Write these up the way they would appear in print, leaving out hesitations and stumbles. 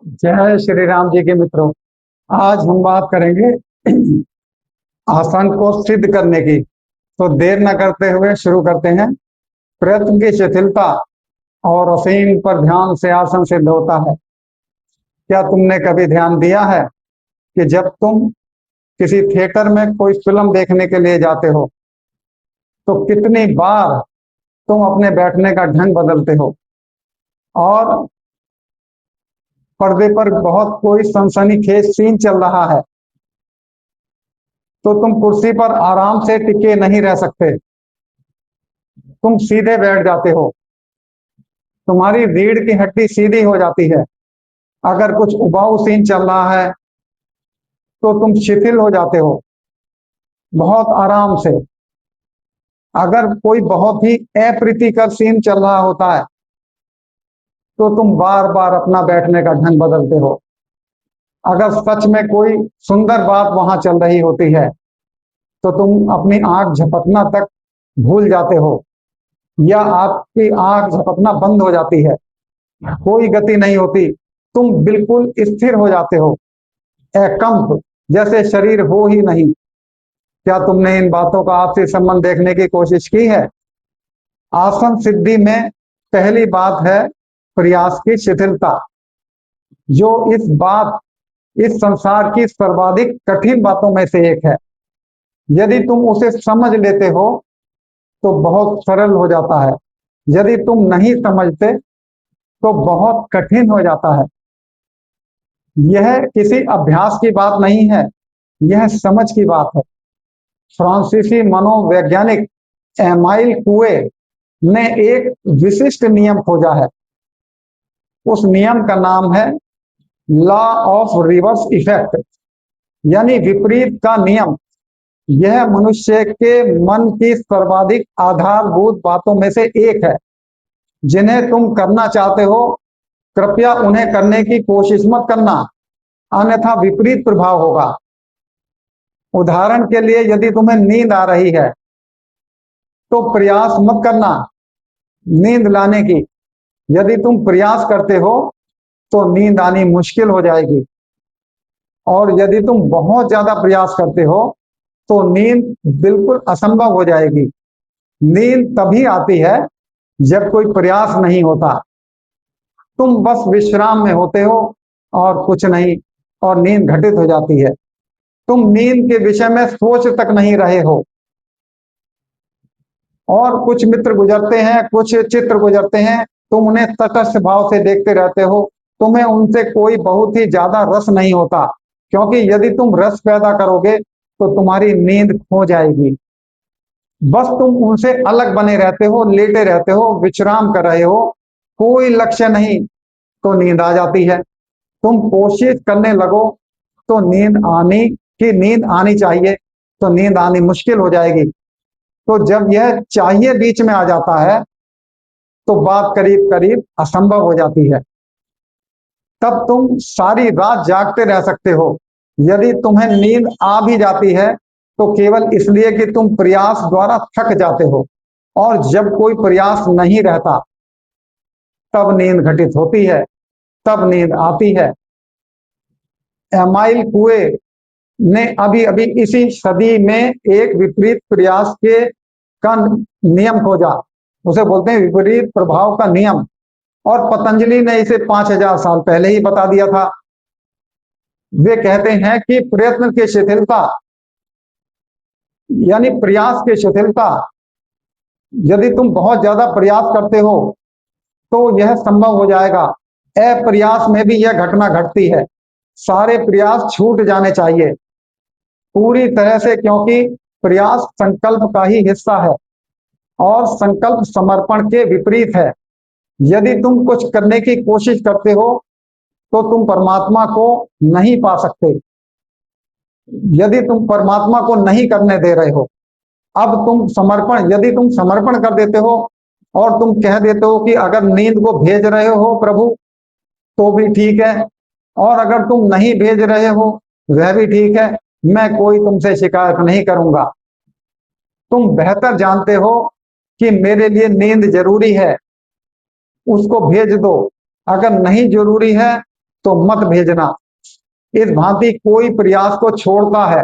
जय श्री राम जी के मित्रों। आज हम बात करेंगे आसन को सिद्ध करने की। तो देर न करते हुए शुरू करते हैं। प्रयत्न की शिथिलता और असीम पर ध्यान से आसन सिद्ध होता है। क्या तुमने कभी ध्यान दिया है कि जब तुम किसी थिएटर में कोई फिल्म देखने के लिए जाते हो तो कितनी बार तुम अपने बैठने का ढंग बदलते हो, और पर्दे पर बहुत कोई सनसनीखेज सीन चल रहा है तो तुम कुर्सी पर आराम से टिके नहीं रह सकते, तुम सीधे बैठ जाते हो। तुम्हारी रीढ़ की हड्डी सीधी हो जाती है। अगर कुछ उबाऊ सीन चल रहा है तो तुम शिथिल हो जाते हो बहुत आराम से। अगर कोई बहुत ही अप्रीतिकर सीन चल रहा होता है तो तुम बार बार अपना बैठने का ढंग बदलते हो। अगर सच में कोई सुंदर बात वहां चल रही होती है तो तुम अपनी आंख झपकना तक भूल जाते हो, या आपकी आंख झपकना बंद हो जाती है। कोई गति नहीं होती, तुम बिल्कुल स्थिर हो जाते हो, अकंप, जैसे शरीर हो ही नहीं। क्या तुमने इन बातों का आपसी संबंध देखने की कोशिश की है? आसन सिद्धि में पहली बात है प्रयास की शिथिलता, जो इस संसार की सर्वाधिक कठिन बातों में से एक है। यदि तुम उसे समझ लेते हो तो बहुत सरल हो जाता है, यदि तुम नहीं समझते तो बहुत कठिन हो जाता है। यह किसी अभ्यास की बात नहीं है, यह समझ की बात है। फ्रांसीसी मनोवैज्ञानिक एमाइल कुए ने एक विशिष्ट नियम खोजा है। उस नियम का नाम है लॉ ऑफ रिवर्स इफेक्ट, यानी विपरीत का नियम। यह मनुष्य के मन की सर्वाधिक आधारभूत बातों में से एक है। जिन्हें तुम करना चाहते हो कृपया उन्हें करने की कोशिश मत करना, अन्यथा विपरीत प्रभाव होगा। उदाहरण के लिए, यदि तुम्हें नींद आ रही है तो प्रयास मत करना नींद लाने की। यदि तुम प्रयास करते हो तो नींद आनी मुश्किल हो जाएगी, और यदि तुम बहुत ज्यादा प्रयास करते हो तो नींद बिल्कुल असंभव हो जाएगी। नींद तभी आती है जब कोई प्रयास नहीं होता। तुम बस विश्राम में होते हो और कुछ नहीं, और नींद घटित हो जाती है। तुम नींद के विषय में सोच तक नहीं रहे हो, और कुछ मित्र गुजरते हैं, कुछ चित्र गुजरते हैं, तुम उन्हें तटस्थ भाव से देखते रहते हो। तुम्हें उनसे कोई बहुत ही ज्यादा रस नहीं होता, क्योंकि यदि तुम रस पैदा करोगे तो तुम्हारी नींद खो जाएगी। बस तुम उनसे अलग बने रहते हो, लेटे रहते हो, विश्राम कर रहे हो, कोई लक्ष्य नहीं, तो नींद आ जाती है। तुम कोशिश करने लगो तो नींद आनी चाहिए, तो नींद आनी मुश्किल हो जाएगी। तो जब यह चाहिए बीच में आ जाता है तो बात करीब करीब असंभव हो जाती है। तब तुम सारी रात जागते रह सकते हो। यदि तुम्हें नींद आ भी जाती है तो केवल इसलिए कि तुम प्रयास द्वारा थक जाते हो, और जब कोई प्रयास नहीं रहता तब नींद घटित होती है, तब नींद आती है। एमाइल कुए ने अभी अभी इसी सदी में एक विपरीत प्रयास के का नियम खोजा। उसे बोलते हैं विपरीत प्रभाव का नियम, और पतंजलि ने इसे 5000 साल पहले ही बता दिया था। वे कहते हैं कि प्रयत्न की शिथिलता, यानी प्रयास की शिथिलता, यदि तुम बहुत ज्यादा प्रयास करते हो तो यह संभव हो जाएगा। अप्रयास में भी यह घटना घटती है। सारे प्रयास छूट जाने चाहिए पूरी तरह से, क्योंकि प्रयास संकल्प का ही हिस्सा है, और संकल्प समर्पण के विपरीत है। यदि तुम कुछ करने की कोशिश करते हो तो तुम परमात्मा को नहीं पा सकते, यदि तुम परमात्मा को नहीं करने दे रहे हो। यदि तुम समर्पण कर देते हो और तुम कह देते हो कि अगर नींद को भेज रहे हो प्रभु तो भी ठीक है, और अगर तुम नहीं भेज रहे हो वह भी ठीक है, मैं कोई तुमसे शिकायत नहीं करूंगा। तुम बेहतर जानते हो कि मेरे लिए नींद जरूरी है, उसको भेज दो। अगर नहीं जरूरी है तो मत भेजना। इस भांति कोई प्रयास को छोड़ता है।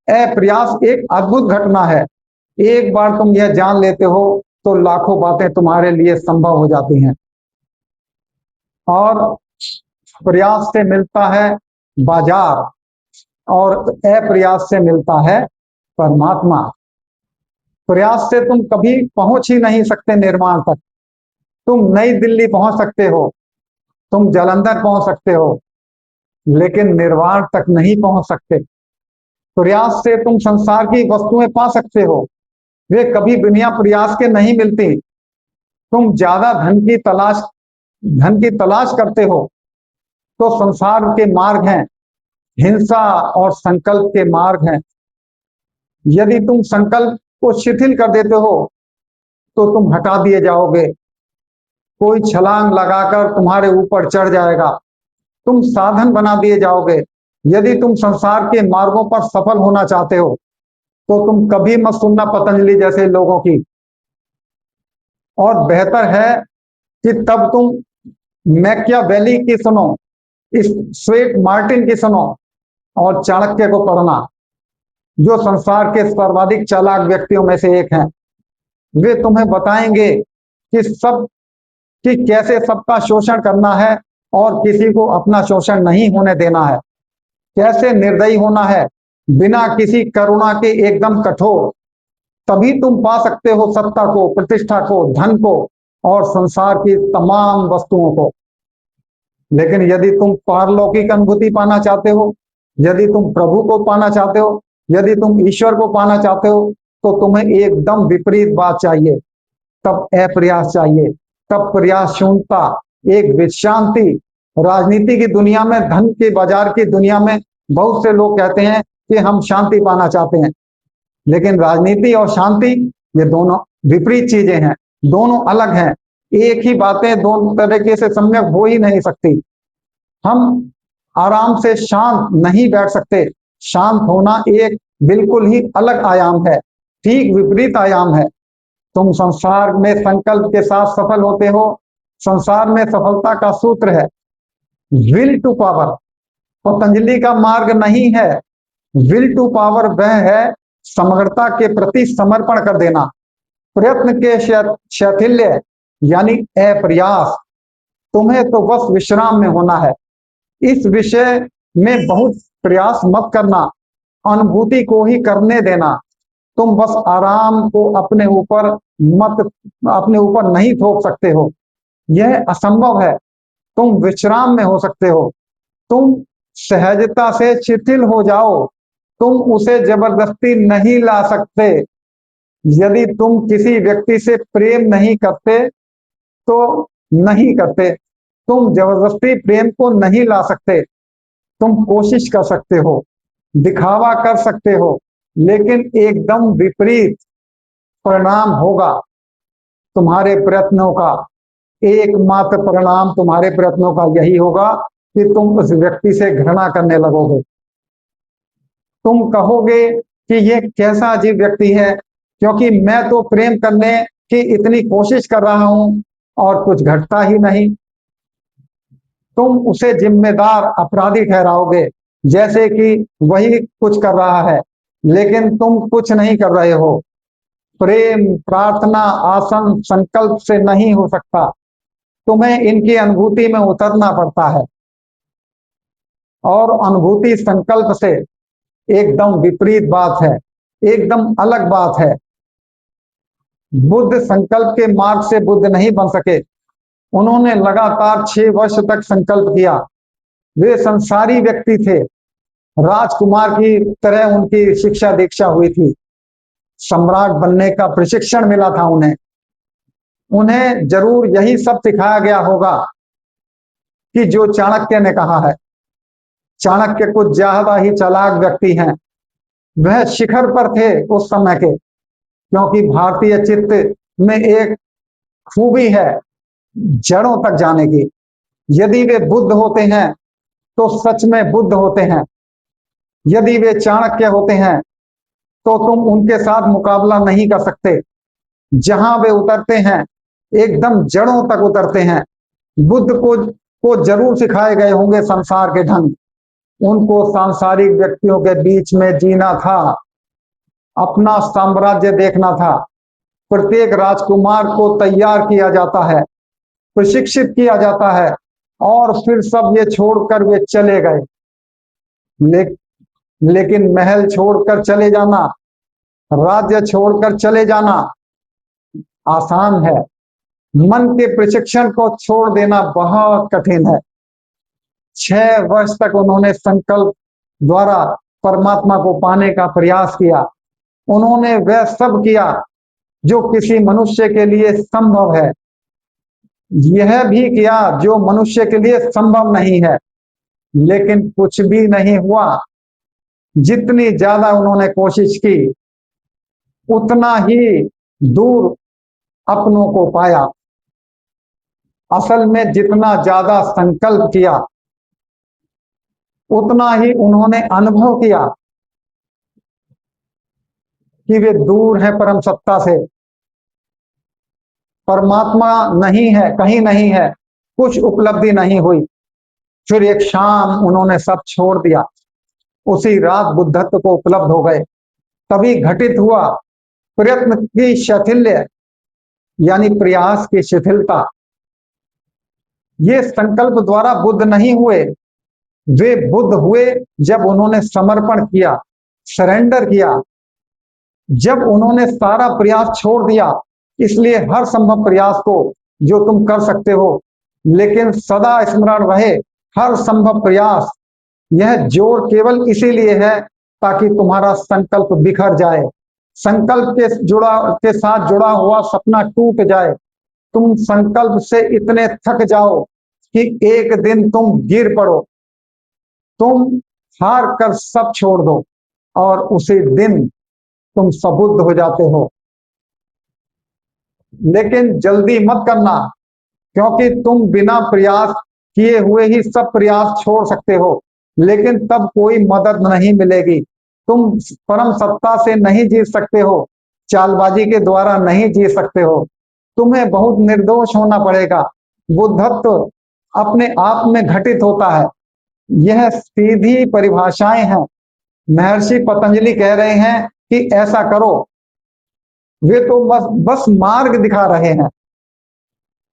अप्रयास एक अद्भुत घटना है। एक बार तुम यह जान लेते हो तो लाखों बातें तुम्हारे लिए संभव हो जाती हैं। और प्रयास से मिलता है बाजार और अप्रयास से मिलता है परमात्मा। प्रयास से तुम कभी पहुंच ही नहीं सकते निर्माण तक। तुम नई दिल्ली पहुंच सकते हो, तुम जालंधर पहुंच सकते हो, लेकिन निर्वाण तक नहीं पहुंच सकते। प्रयास से तुम संसार की वस्तुएं पा सकते हो, वे कभी बिना प्रयास के नहीं मिलती। तुम ज्यादा धन की तलाश करते हो तो संसार के मार्ग हैं, हिंसा और संकल्प के मार्ग हैं। यदि तुम संकल्प को शिथिल कर देते हो तो तुम हटा दिए जाओगे। कोई छलांग लगाकर तुम्हारे ऊपर चढ़ जाएगा, तुम साधन बना दिए जाओगे। यदि तुम संसार के मार्गों पर सफल होना चाहते हो तो तुम कभी मत सुनना पतंजलि जैसे लोगों की। और बेहतर है कि तब तुम मैकियावेली की सुनो, इस स्वेट मार्टिन की सुनो और चाणक्य को पढ़ना, जो संसार के सर्वाधिक चालाक व्यक्तियों में से एक हैं। वे तुम्हें बताएंगे कि कैसे सबका शोषण करना है और किसी को अपना शोषण नहीं होने देना है। कैसे निर्दयी होना है, बिना किसी करुणा के एकदम कठोर। तभी तुम पा सकते हो सत्ता को, प्रतिष्ठा को, धन को और संसार की तमाम वस्तुओं को। लेकिन यदि तुम पारलौकिक अनुभूति पाना चाहते हो, यदि तुम प्रभु को पाना चाहते हो, यदि तुम ईश्वर को पाना चाहते हो, तो तुम्हें एकदम विपरीत बात चाहिए। तब अप्रयास चाहिए, तब प्रयास शून्यता, एक विश्रांति। राजनीति की दुनिया में, धन के बाजार की दुनिया में बहुत से लोग कहते हैं कि हम शांति पाना चाहते हैं, लेकिन राजनीति और शांति ये दोनों विपरीत चीजें हैं, दोनों अलग हैं। एक ही बातें दोनों तरीके से सम्यक हो ही नहीं सकती। हम आराम से शांत नहीं बैठ सकते। शांत होना एक बिल्कुल ही अलग आयाम है, ठीक विपरीत आयाम है। तुम संसार में संकल्प के साथ सफल होते हो। संसार में सफलता का सूत्र है विल टू पावर। पतंजलि का मार्ग नहीं है विल टू पावर, वह है समग्रता के प्रति समर्पण कर देना। प्रयत्न के शैथिल्य यानी अप्रयास। तुम्हें तो बस विश्राम में होना है। इस विषय में बहुत प्रयास मत करना, अनुभूति को ही करने देना। तुम बस आराम को अपने ऊपर नहीं थोप सकते हो, यह असंभव है। तुम विश्राम में हो सकते हो, तुम सहजता से शिथिल हो जाओ, तुम उसे जबरदस्ती नहीं ला सकते। यदि तुम किसी व्यक्ति से प्रेम नहीं करते तो नहीं करते, तुम जबरदस्ती प्रेम को नहीं ला सकते। तुम कोशिश कर सकते हो, दिखावा कर सकते हो, लेकिन एकदम विपरीत परिणाम होगा तुम्हारे प्रयत्नों का। एकमात्र परिणाम तुम्हारे प्रयत्नों का यही होगा कि तुम उस व्यक्ति से घृणा करने लगोगे। तुम कहोगे कि ये कैसा अजीब व्यक्ति है, क्योंकि मैं तो प्रेम करने की इतनी कोशिश कर रहा हूं और कुछ घटता ही नहीं। तुम उसे जिम्मेदार अपराधी ठहराओगे, जैसे कि वही कुछ कर रहा है, लेकिन तुम कुछ नहीं कर रहे हो। प्रेम, प्रार्थना, आसन, संकल्प से नहीं हो सकता। तुम्हें इनकी अनुभूति में उतरना पड़ता है, और अनुभूति संकल्प से एकदम विपरीत बात है, एकदम अलग बात है। बुद्ध संकल्प के मार्ग से बुद्ध नहीं बन सके। उन्होंने लगातार 6 वर्ष तक संकल्प किया। वे संसारी व्यक्ति थे, राजकुमार की तरह उनकी शिक्षा दीक्षा हुई थी, सम्राट बनने का प्रशिक्षण मिला था उन्हें। उन्हें जरूर यही सब सिखाया गया होगा कि जो चाणक्य ने कहा है। चाणक्य कुछ ज्यादा ही चालाक व्यक्ति हैं। वह शिखर पर थे उस समय के, क्योंकि भारतीय चित्त में एक खूबी है जड़ों तक जाने की। यदि वे बुद्ध होते हैं तो सच में बुद्ध होते हैं। यदि वे चाणक्य होते हैं तो तुम उनके साथ मुकाबला नहीं कर सकते। जहां वे उतरते हैं एकदम जड़ों तक उतरते हैं। बुद्ध को को जरूर सिखाए गए होंगे संसार के ढंग। उनको सांसारिक व्यक्तियों के बीच में जीना था, अपना साम्राज्य देखना था। प्रत्येक राजकुमार को तैयार किया जाता है, प्रशिक्षित किया जाता है, और फिर सब ये छोड़कर वे चले गए। ले, लेकिन महल छोड़कर चले जाना, राज्य छोड़कर चले जाना आसान है, मन के प्रशिक्षण को छोड़ देना बहुत कठिन है। 6 वर्ष तक उन्होंने संकल्प द्वारा परमात्मा को पाने का प्रयास किया। उन्होंने वह सब किया जो किसी मनुष्य के लिए संभव है, यह भी किया जो मनुष्य के लिए संभव नहीं है, लेकिन कुछ भी नहीं हुआ। जितनी ज्यादा उन्होंने कोशिश की, उतना ही दूर अपनों को पाया। असल में जितना ज्यादा संकल्प किया, उतना ही उन्होंने अनुभव किया कि वे दूर है परम सत्ता से। परमात्मा नहीं है, कहीं नहीं है, कुछ उपलब्धि नहीं हुई। फिर एक शाम उन्होंने सब छोड़ दिया। उसी रात बुद्धत्व को उपलब्ध हो गए। तभी घटित हुआ प्रयत्न की शैथिल्य, यानी प्रयास की शिथिलता। ये संकल्प द्वारा बुद्ध नहीं हुए, वे बुद्ध हुए जब उन्होंने समर्पण किया, सरेंडर किया, जब उन्होंने सारा प्रयास छोड़ दिया। इसलिए हर संभव प्रयास को जो तुम कर सकते हो, लेकिन सदा स्मरण रहे हर संभव प्रयास, यह जोर केवल इसीलिए है ताकि तुम्हारा संकल्प बिखर जाए, संकल्प के साथ जुड़ा हुआ सपना टूट जाए। तुम संकल्प से इतने थक जाओ कि एक दिन तुम गिर पड़ो, तुम हार कर सब छोड़ दो, और उसी दिन तुम सबुद्ध हो जाते हो। लेकिन जल्दी मत करना, क्योंकि तुम बिना प्रयास किए हुए ही सब प्रयास छोड़ सकते हो, लेकिन तब कोई मदद नहीं मिलेगी। तुम परम सत्ता से नहीं जीत सकते हो, चालबाजी के द्वारा नहीं जीत सकते हो। तुम्हें बहुत निर्दोष होना पड़ेगा। बुद्धत्व अपने आप में घटित होता है। यह सीधी परिभाषाएं हैं। महर्षि पतंजलि कह रहे हैं कि ऐसा करो, वे तो बस मार्ग दिखा रहे हैं।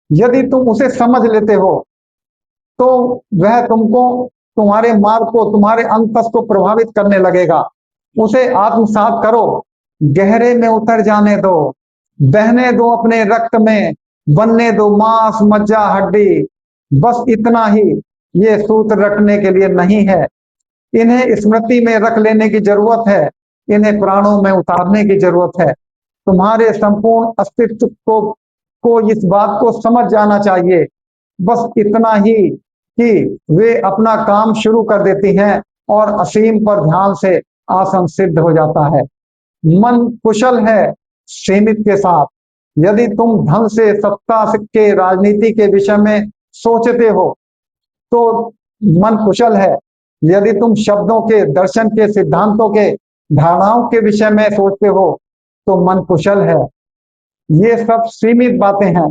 यदि तुम उसे समझ लेते हो तो वह तुमको, तुम्हारे मार्ग को, तुम्हारे अंतस को प्रभावित करने लगेगा। उसे आत्मसात करो, गहरे में उतर जाने दो, बहने दो अपने रक्त में, बनने दो मांस मज्जा हड्डी। बस इतना ही। ये सूत्र रखने के लिए नहीं है, इन्हें स्मृति में रख लेने की जरूरत है, इन्हें प्राणों में उतारने की जरूरत है। तुम्हारे संपूर्ण अस्तित्व को इस बात को समझ जाना चाहिए, बस इतना ही कि वे अपना काम शुरू कर देती हैं और असीम पर ध्यान से आसन सिद्ध हो जाता है। मन कुशल है सीमित के साथ। यदि तुम धन से, सत्ता के, राजनीति के विषय में सोचते हो तो मन कुशल है। यदि तुम शब्दों के, दर्शन के, सिद्धांतों के, धारणाओं के विषय में सोचते हो तो मन कुशल है। ये सब सीमित बातें हैं।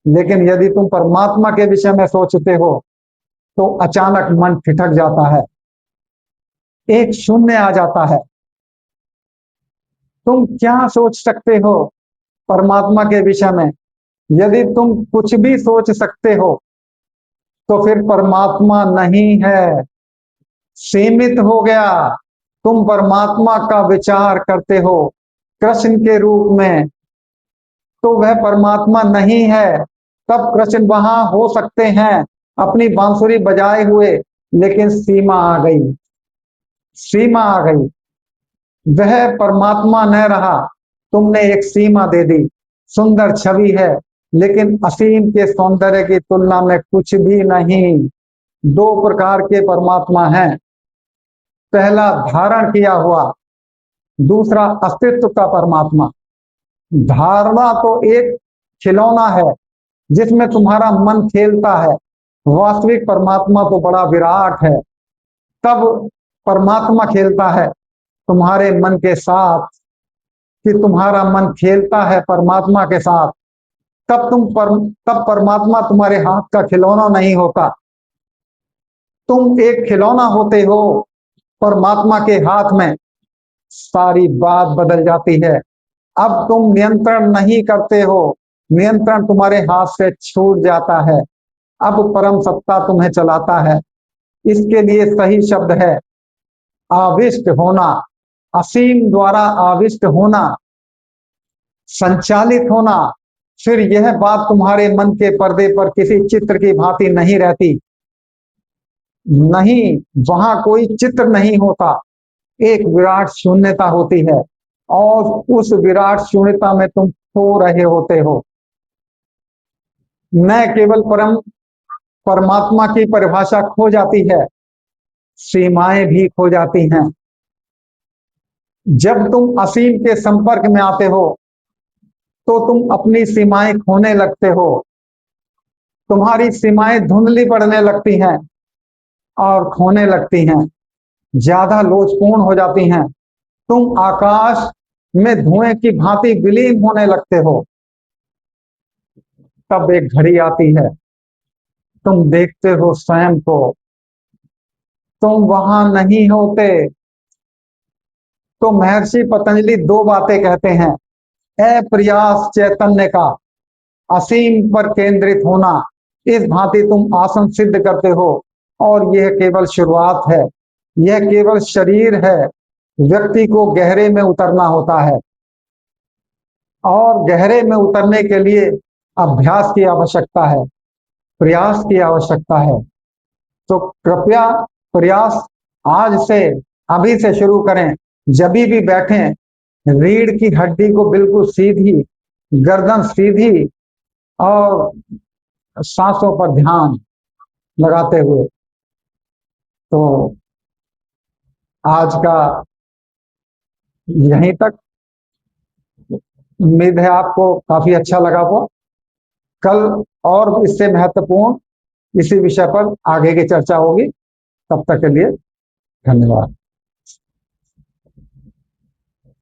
लेकिन यदि तुम परमात्मा के विषय में सोचते हो तो अचानक मन ठिठक जाता है, एक शून्य आ जाता है। तुम क्या सोच सकते हो परमात्मा के विषय में? यदि तुम कुछ भी सोच सकते हो तो फिर परमात्मा नहीं है, सीमित हो गया। तुम परमात्मा का विचार करते हो कृष्ण के रूप में, तो वह परमात्मा नहीं है। तब कृष्ण वहां हो सकते हैं अपनी बांसुरी बजाए हुए, लेकिन सीमा आ गई, सीमा आ गई। वह परमात्मा न रहा, तुमने एक सीमा दे दी। सुंदर छवि है, लेकिन असीम के सौंदर्य की तुलना में कुछ भी नहीं। 2 प्रकार के परमात्मा हैं, पहला धारण किया हुआ, दूसरा अस्तित्व का परमात्मा। धारणा तो एक खिलौना है जिसमें तुम्हारा मन खेलता है, वास्तविक परमात्मा तो बड़ा विराट है। तब परमात्मा खेलता है तुम्हारे मन के साथ, कि तुम्हारा मन खेलता है परमात्मा के साथ। तब परमात्मा तुम्हारे हाथ का खिलौना नहीं होता, तुम एक खिलौना होते हो, परमात्मा के हाथ में सारी बात बदल जाती है। अब तुम नियंत्रण नहीं करते हो, नियंत्रण तुम्हारे हाथ से छूट जाता है। अब परम सत्ता तुम्हें चलाता है। इसके लिए सही शब्द है आविष्ट होना, असीम द्वारा आविष्ट होना, संचालित होना। फिर यह बात तुम्हारे मन के पर्दे पर किसी चित्र की भांति नहीं रहती। नहीं, वहां कोई चित्र नहीं होता, एक विराट शून्यता होती है, और उस विराट शून्यता में तुम खो रहे होते हो। न केवल परमात्मा की परिभाषा खो जाती है, सीमाएं भी खो जाती हैं। जब तुम असीम के संपर्क में आते हो तो तुम अपनी सीमाएं खोने लगते हो, तुम्हारी सीमाएं धुंधली पड़ने लगती हैं और खोने लगती हैं, ज्यादा लोचपूर्ण हो जाती हैं। तुम आकाश में धुएं की भांति विलीन होने लगते हो। तब एक घड़ी आती है, तुम देखते हो स्वयं को, तुम वहां नहीं होते। तो महर्षि पतंजलि दो बातें कहते हैं, अप्रयास चैतन्य का असीम पर केंद्रित होना, इस भांति तुम आसन सिद्ध करते हो। और यह केवल शुरुआत है, यह केवल शरीर है। व्यक्ति को गहरे में उतरना होता है, और गहरे में उतरने के लिए अभ्यास की आवश्यकता है, प्रयास की आवश्यकता है। तो कृपया प्रयास आज से, अभी से शुरू करें। जब भी बैठें, रीढ़ की हड्डी को बिल्कुल सीधी, गर्दन सीधी, और सांसों पर ध्यान लगाते हुए। तो आज का यहीं तक। उम्मीद है आपको काफी अच्छा लगा वो। कल और इससे महत्वपूर्ण इसी विषय पर आगे की चर्चा होगी। तब तक के लिए धन्यवाद।